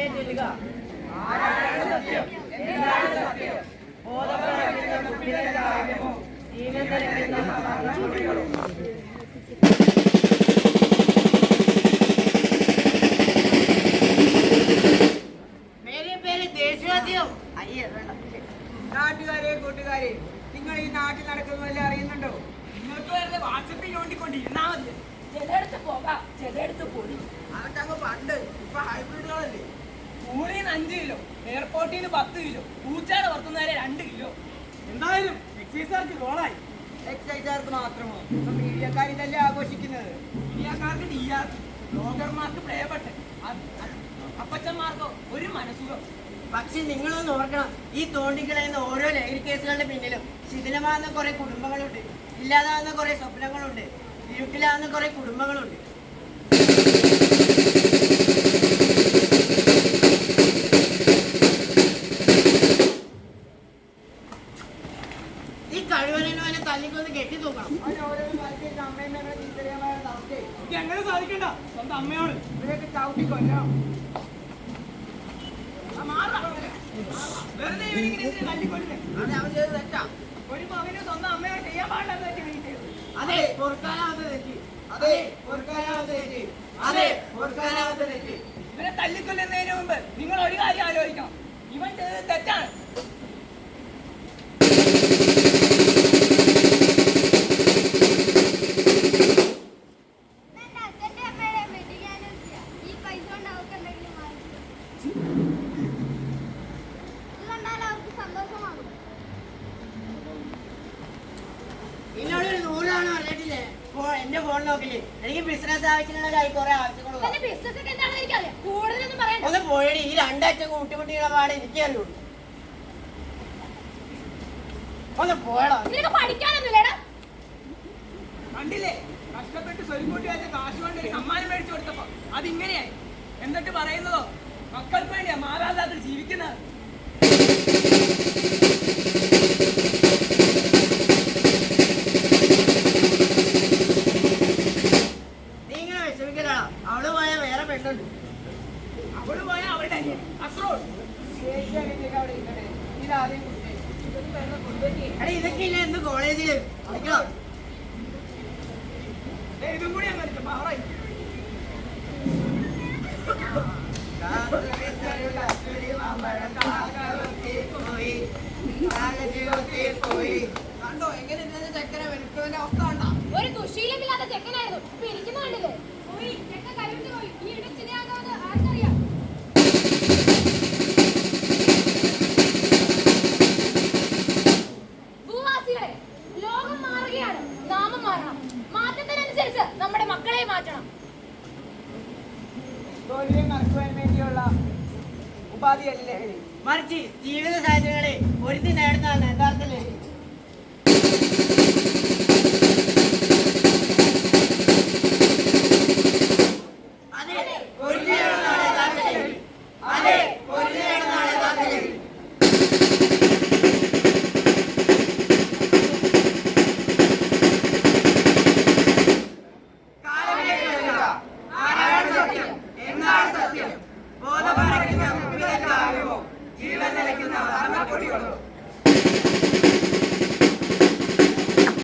ഉറക്കെ ചൊല്ലുക. ആരാണ് സത്യം? എന്താണ് സത്യം? ബോധപരമായ കുട്ടികളുടെ കാര്യമോ ജീവൻ തെളിക്കുന്ന കള്ളച്ചുടികളോ? നാട്ടുകാരെ, കൂട്ടുകാരെ, നിങ്ങൾ ഈ നാട്ടിൽ നടക്കുന്നതല്ല അറിയുന്നുണ്ടോ? നിങ്ങൾക്ക് വെറുതെ വാട്സപ്പിൽ നോണ്ടിക്കൊണ്ടിരുന്നാ മതി. ചിലയിടത്ത് പോകാം, ചിലയിടത്ത് പോയി. അതൊക്കെ അങ്ങ് പണ്ട്. ഇപ്പൊ ഹൈബ്രിഡുകളല്ലേ. സ്കൂളിൽ നിന്ന് 5 കിലോ, എയർപോർട്ടിൽ നിന്ന് 10 കിലോ, പൂച്ചാട് പുറത്തുന്നവരെ 2 കിലോ. എന്തായാലും എക്സൈസുകാർക്ക് ഗോളായി. എക്സൈസുകാർക്ക് മാത്രമോ? ഇപ്പൊ മീഡിയക്കാർ ഇതല്ലേ ആഘോഷിക്കുന്നത്. മീഡിയക്കാർക്ക് DR, ബ്ലോഗർമാർക്ക് പ്ലേബട്ട്, അപ്പച്ചന്മാർക്കോ ഒരു മനസ്സുഖം. പക്ഷെ നിങ്ങളൊന്ന് ഓർക്കണം, ഈ തോണ്ടിക്കളയുന്ന ഓരോ ലഹരി കേസുകളുടെ പിന്നിലും ശിഥിലമാകുന്ന കുറെ കുടുംബങ്ങളുണ്ട്, ഇല്ലാതാകുന്ന കുറെ സ്വപ്നങ്ങളുണ്ട്, ഇരുട്ടിലാകുന്ന കുറെ കുടുംബങ്ങളുണ്ട്. ഈ കഴിവനെ തല്ലിക്കൊന്ന് കെട്ടി തൂക്കണം. എങ്ങനെ സാധിക്കണ്ട? സ്വന്തം അമ്മയോട് ഇവരൊക്കെ ചവിട്ടിക്കൊല്ലോ. വെറുതെ ഇവരിങ്ങനെ തല്ലിക്കൊല്ലേ. അത് അവൻ ചെയ്ത് തെറ്റാ. ഒരു മകന് സ്വന്തം അമ്മയോട് ചെയ്യാൻ പാടില്ലെന്ന് വെച്ചാൽ അതെ, പൊറുക്കാനാവാത്ത തെറ്റ്. അതെ, പൊറുക്കാനാവാത്ത തെറ്റ്. അതെ, പൊറുക്കാനാവാത്ത തെറ്റ്. ഇവരെ തല്ലിക്കൊല്ലുന്നതിന് മുമ്പ് നിങ്ങൾ ഒരു കാര്യം ആലോചിക്കണം. ഇവൻ ചെയ്തത് തെറ്റാണ്. എന്നോടൊരു 100 തവണ പറഞ്ഞിട്ടില്ലേ എന്റെ ഫോൺ നോക്കില്ലേ? എനിക്ക് ബിസിനസ് ആവശ്യങ്ങളുള്ള കുറെ ആവശ്യങ്ങളുള്ള. ഒന്ന് പോയടി, ഈ രണ്ടറ്റം കൂട്ടിമുട്ടിയുള്ള പാടെ എനിക്ക് അറിയുള്ളൂ. ഒന്ന് പോയടാ. കണ്ടില്ലേ, കഷ്ടപ്പെട്ട് സ്വരുക്കൂട്ടി വെച്ച കാശ് കൊണ്ട് ഒരു സമ്മാനം മേടിച്ചു കൊടുത്തപ്പോ അതിങ്ങനെയായി. എന്നിട്ട് പറയുന്നതോ മക്കൾക്ക് വേണ്ടിയാ മാതാപിതാക്കൾ ജീവിക്കുന്നത്. നീ ഇങ്ങനെ വിഷമിക്കലാ, അവള് പോയാൽ വേറെ പെണ്ണുണ്ട്. അവള് പോയാൽ അവളുടെ അത്രോ. ഇതാദ്യം എടാ, ഇതൊക്കെ ഇല്ല എന്ന് കോളേജില് പഠിക്കണം. ഇതും കൂടി ഞാൻ കളിച്ചു പാറായി. കണ്ടോ എങ്ങനെ ചെക്കന വെളുത്തവന്റെ അവസ്ഥ കണ്ടാ? ഒരു ദുശീലമില്ലാത്ത ചെക്കനായിരുന്നു. ഇപ്പൊ ഇരിക്കുന്ന കണ്ടില്ലേ? പോയി ചെക്കൻ കൈവിട്ട് പോയി. ഈ ഇടച്ചിനെയാകാതെ ആർക്കറിയാം? ഭൂവാസികളെ, ലോകം മാറുകയാണ്, നാമം മാറണം. മാറ്റത്തിനനുസരിച്ച് നമ്മുടെ മക്കളെ മാറ്റണം. തോൽവിയെ മറക്കുവാൻ വേണ്ടിയുള്ള ഉപാധിയല്ല ലഹരി. മറിച്ച് ജീവിത സാഹചര്യങ്ങളെ ഒരുത്തി നേടുന്നതാണ് യഥാർത്ഥ ലഹരി.